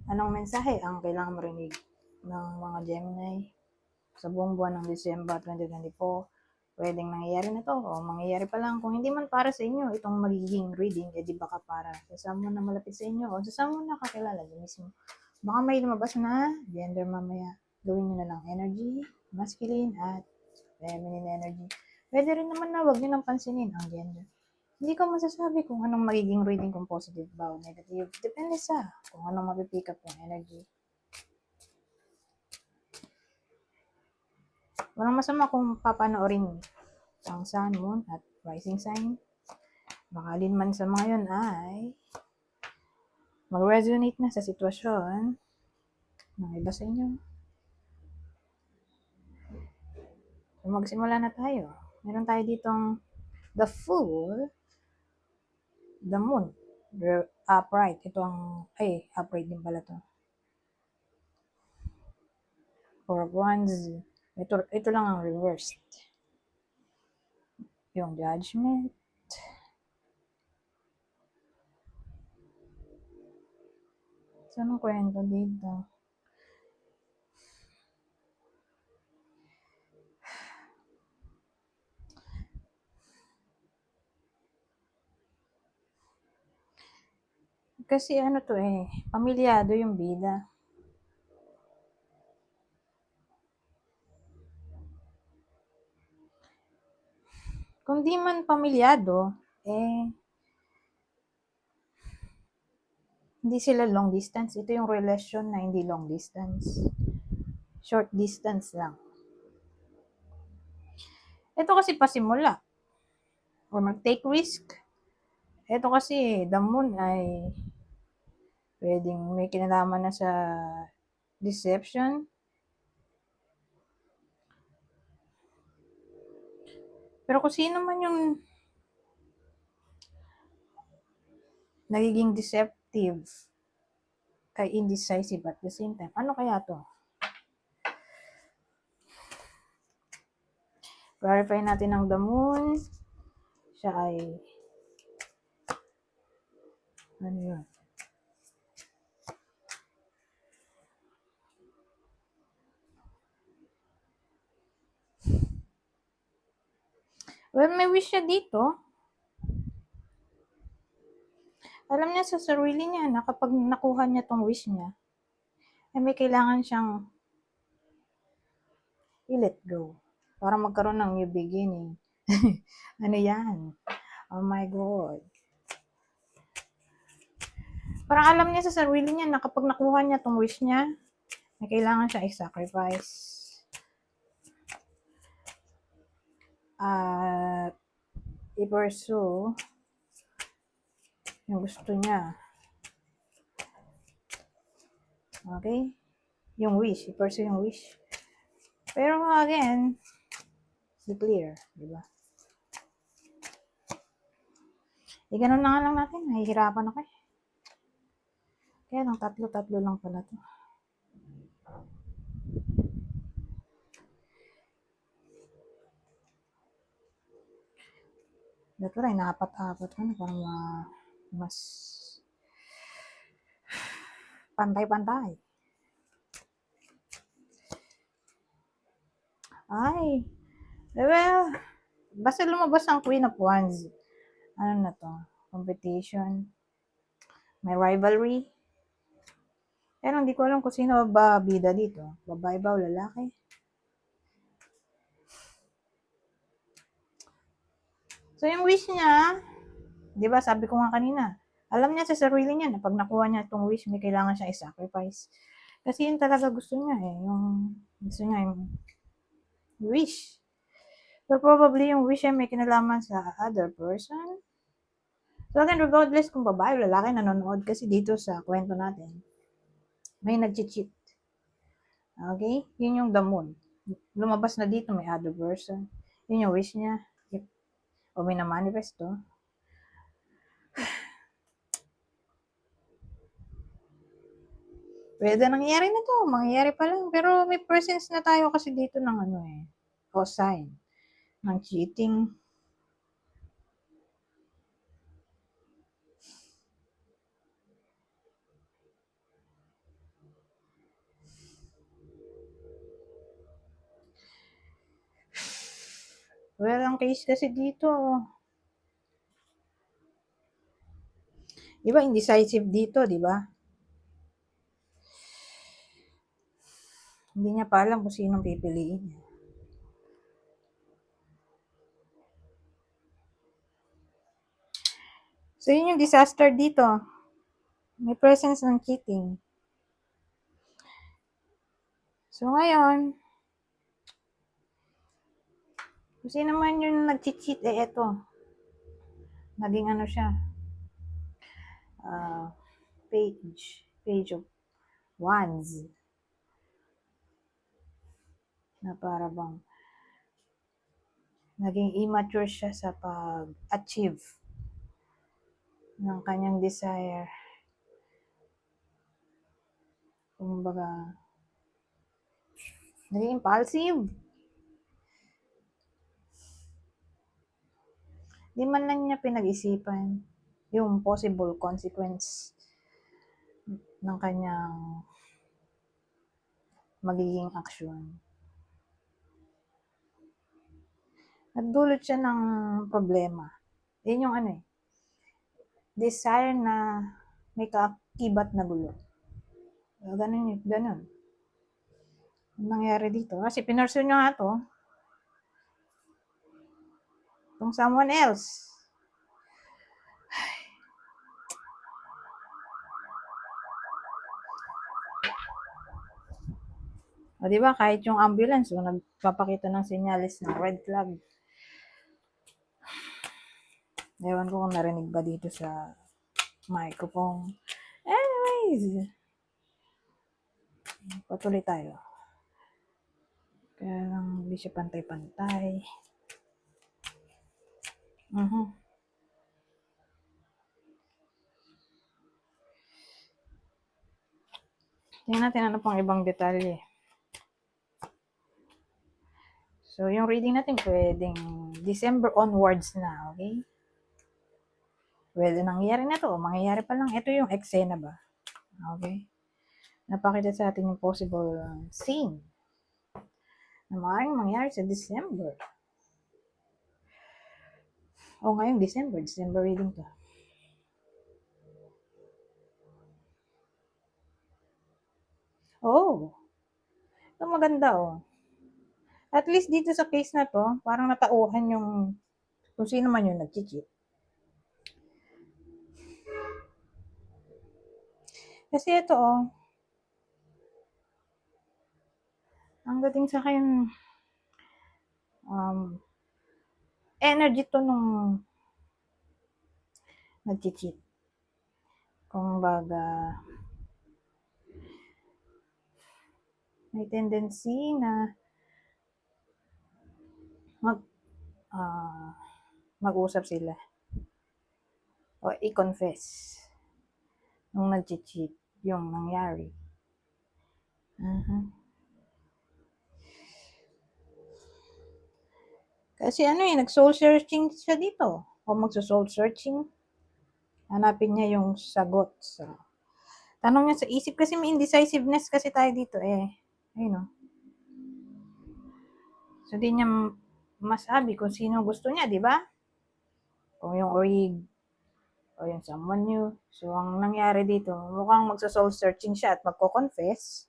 Anong mensahe ang kailangan marinig ng mga Gemini sa buong buwan ng Disyembre 2024? Pwedeng nangyayari na to o mangyayari pa lang. Kung hindi man para sa inyo itong magiging reading, edi baka para sa someone na malapit sa inyo o sa someone na kakilala niyo mismo. Baka may lumabas na gender mamaya. Gawin nyo na lang energy, masculine at feminine energy. Pwede rin naman na wag nyo nang pansinin ang gender. Hindi ko masasabi kung anong magiging reading, kung positive ba o negative. Depende sa kung anong mapipick up yung energy. Walang masama kung papanoorin ang sun, moon, at rising sign. Baka alin man sa mga yun ay mag-resonate na sa sitwasyon ng iba sa inyo. So, magsimula na tayo. Meron tayo ditong the Fool, the Moon, upright. Ito ang, upright din pala to. Four of Wands. Ito lang ang reversed. Yung Judgment. So, anong kwento dito? Kasi ano to pamilyado yung bida. Kung di man pamilyado, hindi sila long distance. Ito yung relasyon na hindi long distance. Short distance lang. Ito kasi pasimula. Or mag-take risk. Ito kasi, the moon ay pwedeng may kinalaman na sa deception. Pero kung sino man yung nagiging deceptive, ay indecisive at the same time, ano kaya to? Clarify natin ang the moon. Siya ay ano yun? Well, may wish siya dito. Alam niya sa sarili niya na kapag nakuha niya tong wish niya, ay may kailangan siyang i-let go para magkaroon ng new beginning. Ano yan? Oh my God. Parang alam niya sa sarili niya na kapag nakuha niya tong wish niya, may kailangan siya i-sacrifice. At i-pursue yung gusto niya. Okay? Yung wish. I-pursue yung wish. Pero again, be clear. Diba? Ganun na nga lang natin. Nahihirapan ako Kaya lang tatlo lang pala to. Dato rin, naapat-apat ko na parang mas pantay-pantay. Ay, well, basta lumabas ang Queen of Wands. Ano na to? Competition. May rivalry. Pero hindi ko alam kung sino ba bida dito. Babae ba o lalaki? So, yung wish niya, di ba sabi ko nga kanina, alam niya sa sarili niya na pag nakuha niya itong wish, may kailangan siya i-sacrifice. Kasi yun talaga gusto niya yung gusto niya yung wish. But probably yung wish ay may kinalaman sa other person. So again, regardless kung babae o lalaki nanonood kasi dito sa kwento natin, may nag-cheat. Okay? Yun yung the moon. Lumabas na dito, may other person. Yun yung wish niya. O may na-manifesto. Pwede nangyayari na to. Mangyayari pa lang. Pero may presence na tayo kasi dito ng o sign. Ng cheating. Well, ang case kasi dito, di ba, indecisive dito, di ba? Hindi niya pa alam kung sinong pipiliin niya. So, yun yung disaster dito. May presence ng cheating. So, ngayon, kung sino man yung nag-cheat, eto. Naging ano siya, page of wands. Na para bang, naging immature siya sa pag-achieve ng kanyang desire. Kumbaga, naging impulsive. Di man lang niya pinag-isipan yung possible consequence ng kanyang magiging aksyon. Nagdulot siya ng problema. Yun yung desire na may kaakibat na gulo. Ganun yun, ganun. Ang nangyari dito. Kasi pinursue nyo nga to, kung someone else. O, di ba, kahit yung ambulance, nagpapakita ng senyalis ng red flag. Ewan ko kung narinig ba dito sa microphone. Anyways, patuloy tayo. Kaya lang, hindi siya pantay-pantay. Tingnan natin ano pang ibang detalye. So, yung reading natin pwedeng December onwards na, okay? Well, nangyayari na to. Mangyayari pa lang. Ito yung eksena ba? Okay? Napakita sa atin yung possible scene na maaaring mangyari sa December. O ngayon, December reading to. Oh! Ito maganda, oh. At least dito sa case na to, parang natauhan yung kung sino man yung nag-cheat. Kasi ito, oh, ang dating sa akin, energy to nung nag-cheat. Kung baga, may tendency na mag-usap sila o i-confess nung nag-cheat yung nangyari. Kasi nag-soul searching siya dito. O magso-soul searching. Hanapin niya yung sagot sa tanong niya sa isip. Kasi may indecisiveness kasi tayo dito Ayun, So, di niya masabi kung sino gusto niya, di ba? Kung yung orig o yung someone new. So, ang nangyari dito, mukhang magso-soul searching siya at magko-confess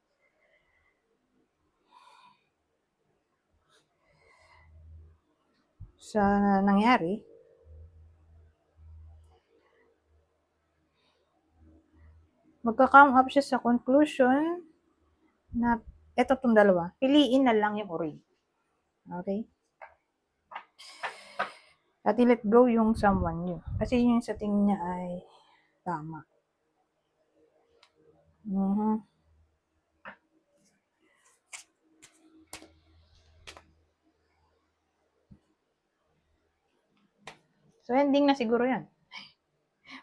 sa nangyari. Magka-come up siya sa conclusion na eto tong dalawa, piliin na lang yung orig. Okay? At i-let go yung someone new. Kasi yun yung sa tingin niya ay tama. So, ending na siguro yan.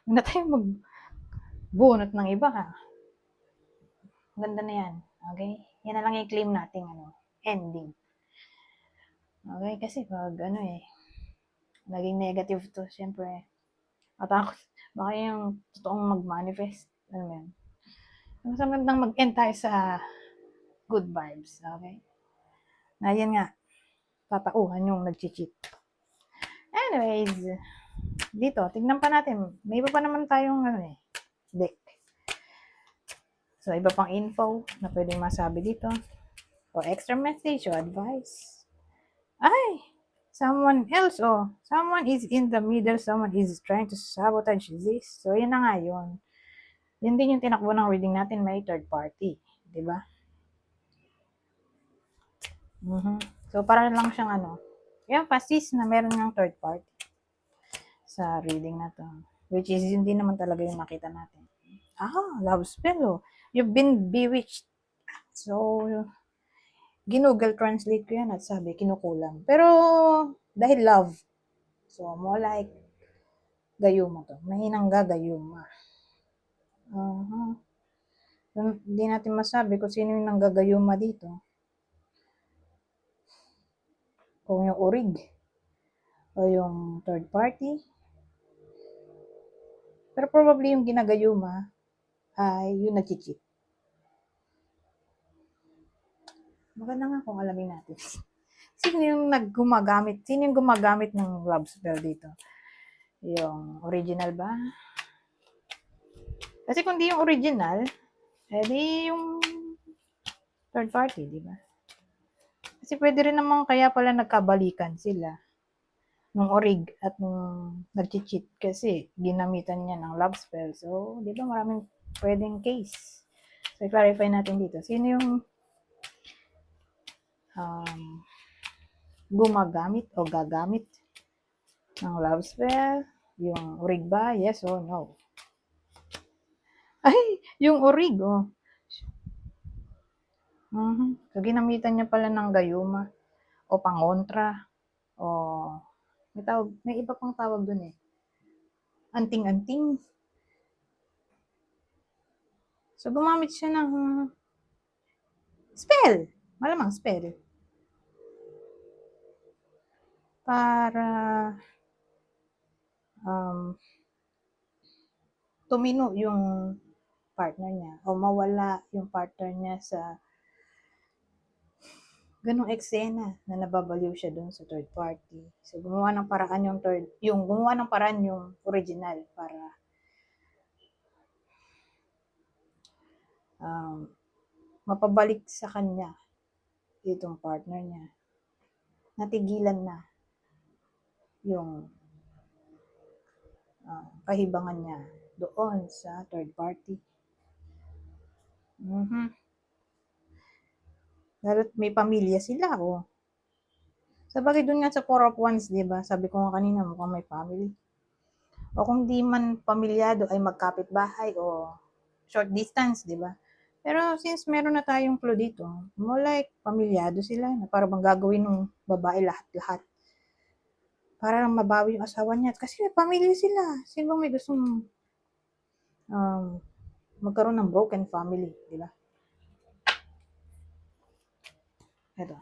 Huwag na tayo magbunot ng iba, ha? Ganda na yan. Okay? Yan na lang yung claim natin, ending. Okay? Kasi pag, naging negative to, syempre, matakot. Baka yung totoong mag-manifest. Ano mo yan? Mas magandang mag-end tayo sa good vibes. Okay? Na yan nga. tatauhan yung nag-cheat. Anyways, dito, tignan pa natin. May iba pa naman tayong deck. So, iba pang info na pwedeng masabi dito. O extra message o advice. Ay! Someone else, someone is in the middle, someone is trying to sabotage this. So, yun na nga yun. Yun din yung tinakbo ng reading natin, may third party. Diba? So, para lang siyang emphasis na meron ng third party sa reading na to. Which is, hindi naman talaga yung nakita natin. Love spell, You've been bewitched. So, ginoogle translate ko yan at sabi, kinukulang. Pero, dahil love. So, more like, gayuma to. Mahinang gagayuma. Hindi natin masabi kung sino yung nanggagayuma dito. Kung yung urig. O yung third party. Pero probably yung ginagayuma ay yung nag-cheat. Maganda nga kung alamin natin. Sino yung gumagamit ng love spell dito? Yung original ba? Kasi kung di yung original, edi yung third party, di ba? Kasi pwede rin naman kaya pala nagkabalikan sila nung orig at nung nag-cheat kasi ginamitan niya ng love spell. So, di ba maraming pwedeng case. So, i-clarify natin dito. Sino yung gumagamit o gagamit ng love spell? Yung orig ba? Yes or no? Ay, yung orig, So, ginamitan niya pala ng gayuma o pangontra o may iba pang tawag dun anting-anting. So, gumamit siya ng spell. Malamang spell. Para tumino yung partner niya o mawala yung partner niya sa ganong eksena na nababaliw siya doon sa third party. So, gumawa ng paraan yung original para mapabalik sa kanya itong partner niya. Natigilan na yung kahibangan niya doon sa third party. Lalo't may pamilya sila, Sabagay doon nga sa Four of Wands, di ba? Sabi ko nga kanina, mukhang may family. O kung di man pamilyado, ay magkapit-bahay o short distance, di ba? Pero since meron na tayong clue dito, more like pamilyado sila, na para bang gagawin ng babae lahat-lahat. Para lang mabawi yung asawa niya. Kasi may pamilya sila. Sino bang may gustong magkaroon ng broken family, di ba? Ito.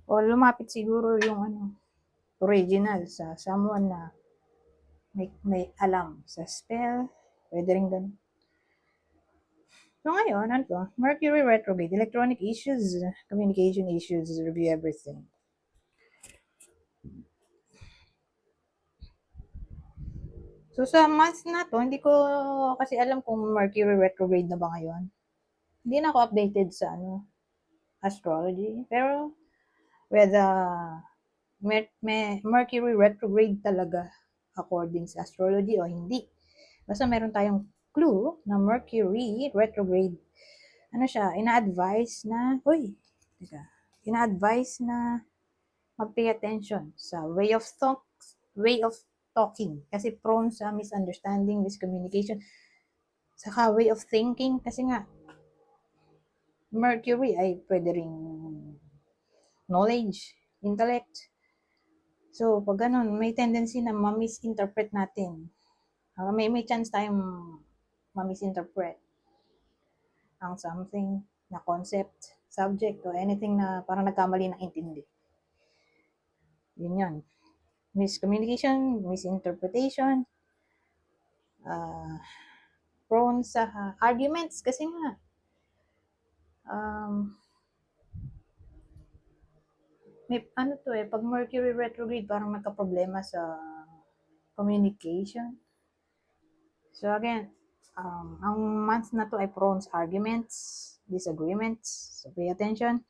O lumapit siguro yung original sa someone na may alam sa spell. Pwede rin ganun. So ngayon, Mercury retrograde, electronic issues, communication issues, review everything. So sa months na to, hindi ko kasi alam kung Mercury retrograde na ba ngayon. Hindi na ako updated sa astrology. Pero whether Mercury retrograde talaga according sa astrology o hindi. Basta meron tayong clue na Mercury retrograde. Ina-advise na mag-pay attention sa way of talking. Kasi prone sa misunderstanding, miscommunication. Saka way of thinking. Kasi nga, Mercury ay pwede ring knowledge, intellect. So, pag ganun, may tendency na ma-misinterpret natin. May chance tayong ma-misinterpret ang something na concept, subject, o anything na parang nagkamali ng intindi. Yun. Miscommunication, misinterpretation, prone sa arguments kasi nga, may ano to eh, pag Mercury retrograde, parang nagka-problema sa communication. So again, ang month na to ay prone sa arguments, disagreements. So pay attention.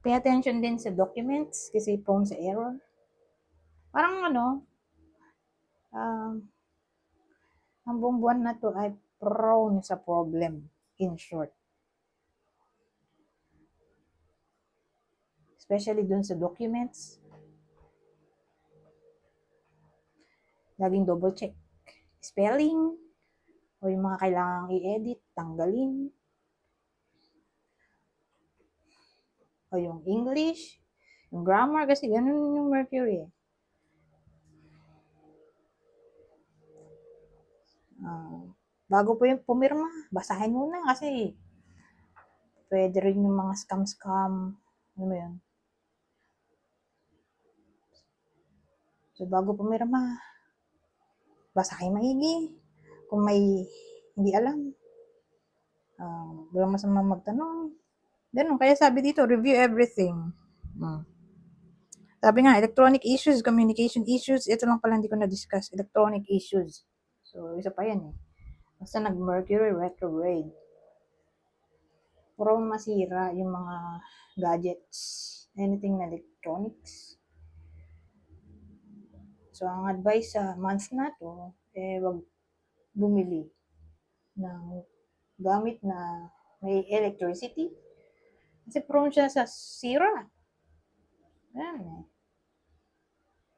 Pay attention din sa documents kasi prone sa error. Parang ang buong buwan na to ay prone sa problem, in short. Especially dun sa documents. Laging double check. Spelling, o yung mga kailangang i-edit, tanggalin. O yung English, yung grammar, kasi ganun yung Mercury. Bago po yung pumirma, basahin muna kasi pwede rin yung mga scam. Ano mo yun? So, bago pumirma, basahin maigi. Kung may hindi alam, walang masama magtanong. Ganun. Kaya sabi dito, review everything. Sabi nga, electronic issues, communication issues, ito lang pala hindi ko na-discuss, electronic issues. So, isa pa yan eh. Basta nag-Mercury retrograde. Prone masira yung mga gadgets, anything na electronics. So, ang advice sa months na to, wag bumili ng gamit na may electricity. Kasi prone siya sa sira. Ayan.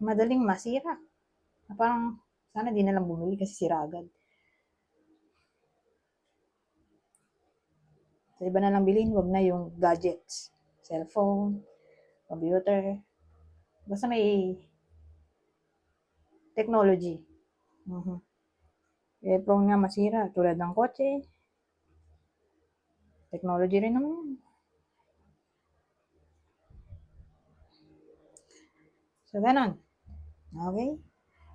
Madaling masira. Parang, sana di na lang bumili kasi sira agad. So, iba na lang bilhin, wag na yung gadgets. Cellphone, computer. Basta may technology. Prone nga masira, tulad ng kotse. Technology rin naman yun. So, ganon. Okay?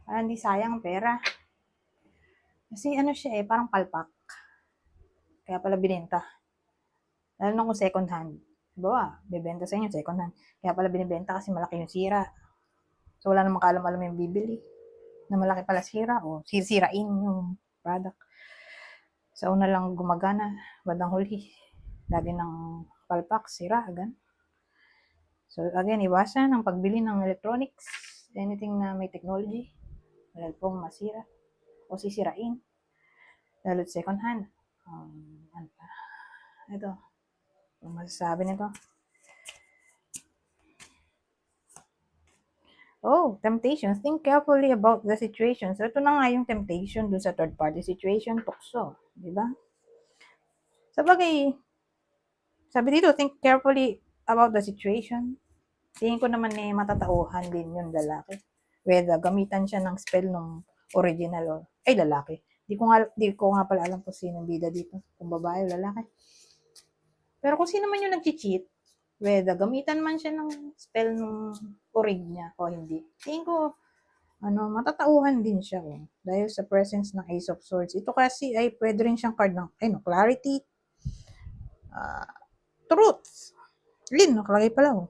Para hindi sayang pera. Kasi ano siya parang palpak. Kaya pala binenta. Lalo na kung second hand. Diba, bibenta sa inyo second hand. Kaya pala binibenta kasi malaki yung sira. So, wala namang kaalam-alam yung bibili. Na malaki pala sira o sisirain yung product. Sa una lang gumagana, bandang huli. Lagi ng palpak, sira, agad. So, again, iwasan ang pagbili ng electronics, anything na may technology, dahil pong masira o sisirain, lalo second hand. Ito, ang masasabi nito. Temptation. Think carefully about the situation. So, ito na nga yung temptation dun sa third party situation, tukso. Diba? Sabagay, sabi dito, think carefully about the situation. Tingin ko naman matatauhan din yung lalaki. Whether gamitan siya ng spell nung original o, lalaki. Di ko nga pala alam kung sino bida dito. Kung babae o lalaki. Pero kung sino man yung nag-cheat, whether gamitan man siya ng spell nung orig niya o hindi. Tingin ko, matatauhan din siya. Dahil sa presence ng Ace of Swords. Ito kasi ay pwede rin siyang card ng, clarity, truth. Nakalagay pala.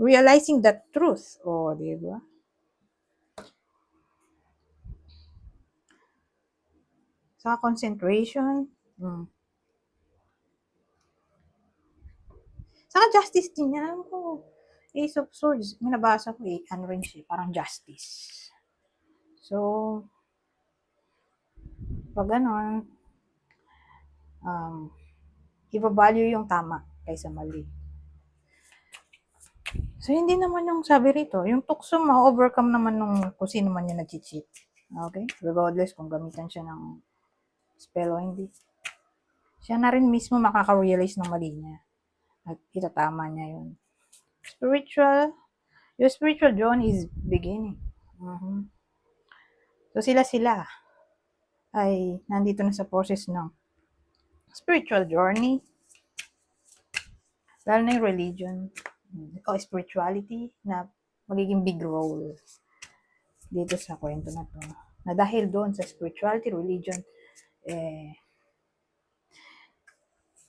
Realizing that truth. Di ba? Sa concentration. Saka justice din yan. Alam ko, Ace of Swords, minabasa ko ano rin siya, parang justice. So, pag ganon, iba-value yung tama kaysa mali. So, hindi naman yung sabi rito, yung tukso ma-overcome naman nung kung sino man yung nag-cheat. Okay? Regardless kung gamitan siya ng spell o hindi. Siya na rin mismo makaka-realize ng mali niya. At itatama niya yun. Your spiritual journey is beginning. So, sila ay nandito na sa process ng spiritual journey. Lalo na yung religion o spirituality na magiging big role. dito sa kwento na to. Na dahil doon sa spirituality, religion,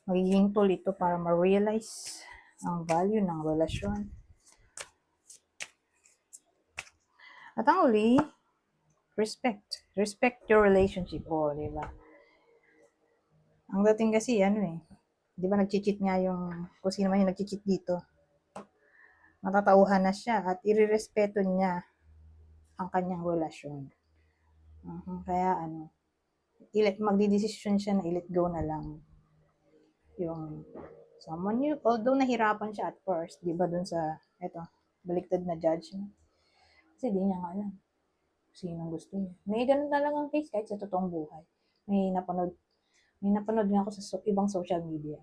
magiging tool ito para ma-realize ang value ng relasyon. At ang uli, respect. Respect your relationship. Di ba? Ang dating kasi, di ba nag-cheat nga yung, kung sino man yung nag-cheat dito, matatauhan na siya at irerespeto niya ang kanyang relasyon. Kaya magdidesisyon siya na i-let go na lang yung someone new, although nahirapan siya at first, di ba dun sa, baliktad na judgment. Kasi di niya nga alam sinong gusto niya. May ganun talagang case kahit sa totoong buhay. May napanood nga ako sa ibang social media.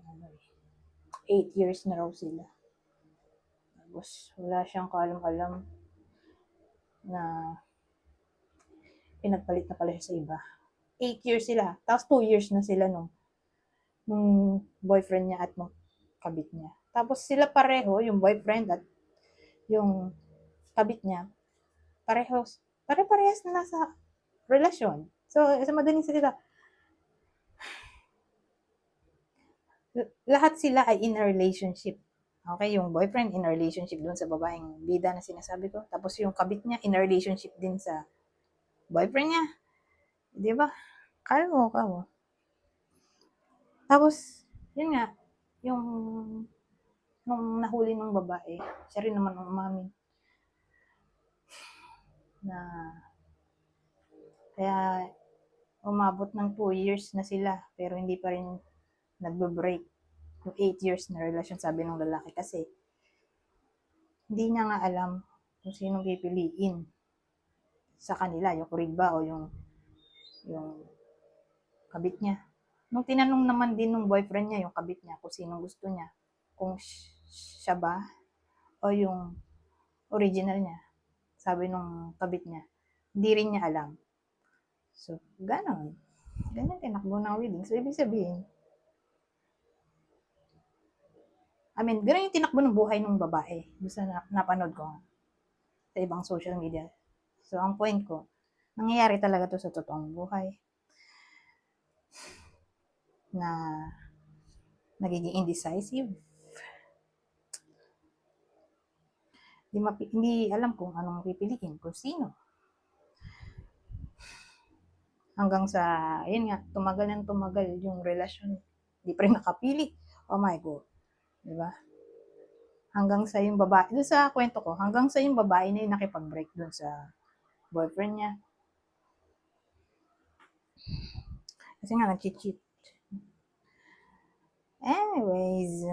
8 years na raw sila. Tapos wala siyang kaalam-alam na pinagpalit na pala siya sa iba. 8 years sila. Tapos 2 years na sila nung boyfriend niya at nung kabit niya. Tapos sila pareho, yung boyfriend at yung kabit niya, pare-parehas na nasa relasyon. So, sa madaling salita, lahat sila ay in a relationship. Okay, yung boyfriend in a relationship dun sa babaeng bida na sinasabi ko. Tapos yung kabit niya in a relationship din sa boyfriend niya. Di ba? Kala mo. Tapos, yun nga, yung nung nahuli ng babae, siya rin naman ang umamin na kaya umabot ng 2 years na sila pero hindi pa rin nagbe-break yung 8 years na relasyon, sabi ng lalaki, kasi hindi niya nga alam kung sinong pipiliin sa kanila, yung kuriba o yung kabit niya. Nung tinanong naman din ng boyfriend niya, yung kabit niya, kung sinong gusto niya, kung siya ba o yung original niya, sabi nung kabit niya, hindi rin niya alam. So, ganyan tinakbo ng wedding. So, ibig sabihin, ganun yung tinakbo ng buhay ng babae. Gusto na napanood ko sa ibang social media. So, ang point ko, nangyayari talaga to sa totoong buhay. Na nagiging indecisive. Hindi alam kung anong pipiliin, kung sino. Hanggang sa, yun nga, tumagal yung relasyon. Hindi pa rin nakapili. Oh my God. Diba? Hanggang sa yung babae, doon sa kwento ko, hanggang sa yung babae na yung nakipag-break doon sa boyfriend niya. Kasi nga, nag-cheat. Anyways,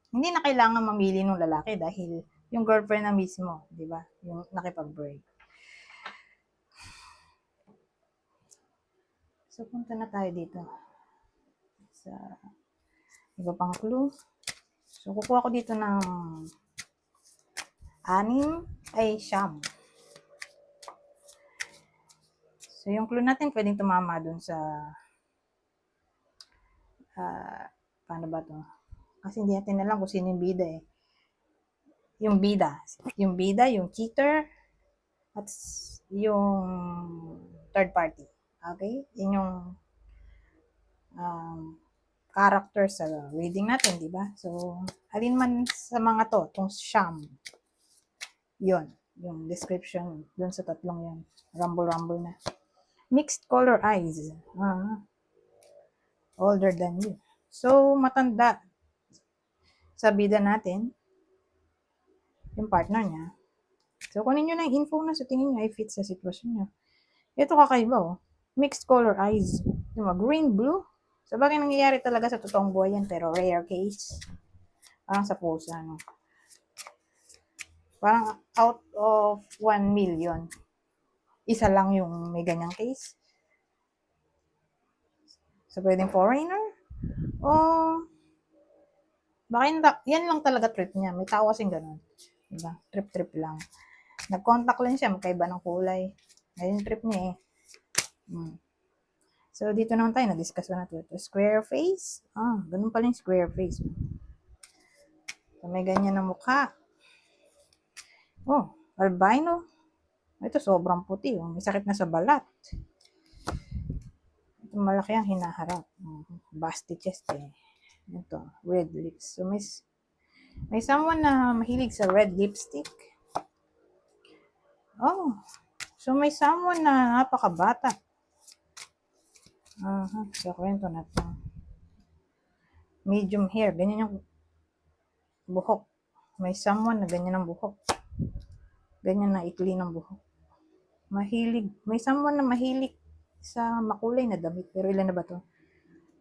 hindi na kailangan mamili ng lalaki dahil yung girlfriend na mismo, di ba? Yung nakipag-break. So, punta na tayo dito sa iba pang clue. So, kukuha ko dito ng 9. So, yung clue natin pwedeng tumama dun sa paano ba to? Kasi hindi natin alam kung sino yung bida eh. Yung bida, yung cheater, at yung third party. Okay? Yun yung character sa reading natin, di ba? So, alin man sa mga to, itong sham, yun, yung description dun sa tatlong yun. Rumble na. Mixed color eyes. Older than you. So, matanda sa bida natin, yung partner niya. So, kunin nyo na yung info na sa tingin nyo ay fit sa sitwasyon nyo. Ito kakaiba oh. Mixed color eyes. Diba? Green, blue. Sa bagay nangyayari talaga sa totoong buhay yan, pero rare case. Parang sa pusa, no? Parang out of 1 million. Isa lang yung may ganyang case. So, pwedeng foreigner. O, baka yan lang talaga trip niya. May tao kasing ganun. Diba? Trip lang. Nag-contact lang siya, magkaiba ng kulay. Ngayon trip niya eh. So, dito naman tayo, na-discuss na natin. Square face. Ganun pala yung square face. So, may ganyan na mukha. Oh, albino. Ito sobrang puti, oh. May sakit na sa balat. Ito malaki ang hinaharap. Busty chest eh. Ito, red lips. So may someone na mahilig sa red lipstick. Oh, so may someone na napakabata. Sa kwento na to. Medium hair, ganyan yung buhok. May someone na ganyan ang buhok. Ganyan na ikli ng buhok. May someone na mahilig sa makulay na damit. Pero ilan na ba to?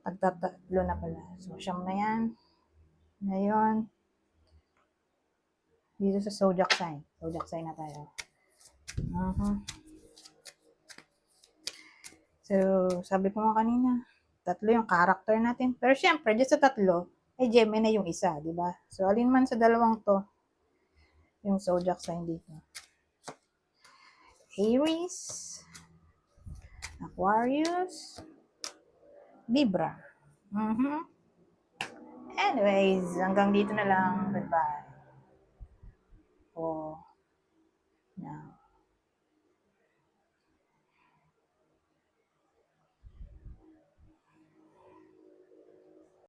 Tagtatlo na pala. So, siyam na yan. Ngayon, dito sa zodiac sign. Zodiac sign na tayo. So, sabi ko nga kanina, tatlo yung character natin. Pero syempre, dito sa tatlo, ay Gemini yung isa, di ba? So, alin man sa dalawang to, yung zodiac sign dito. Aries, Aquarius, Libra. Anyways, hanggang dito na lang. Goodbye. Oh.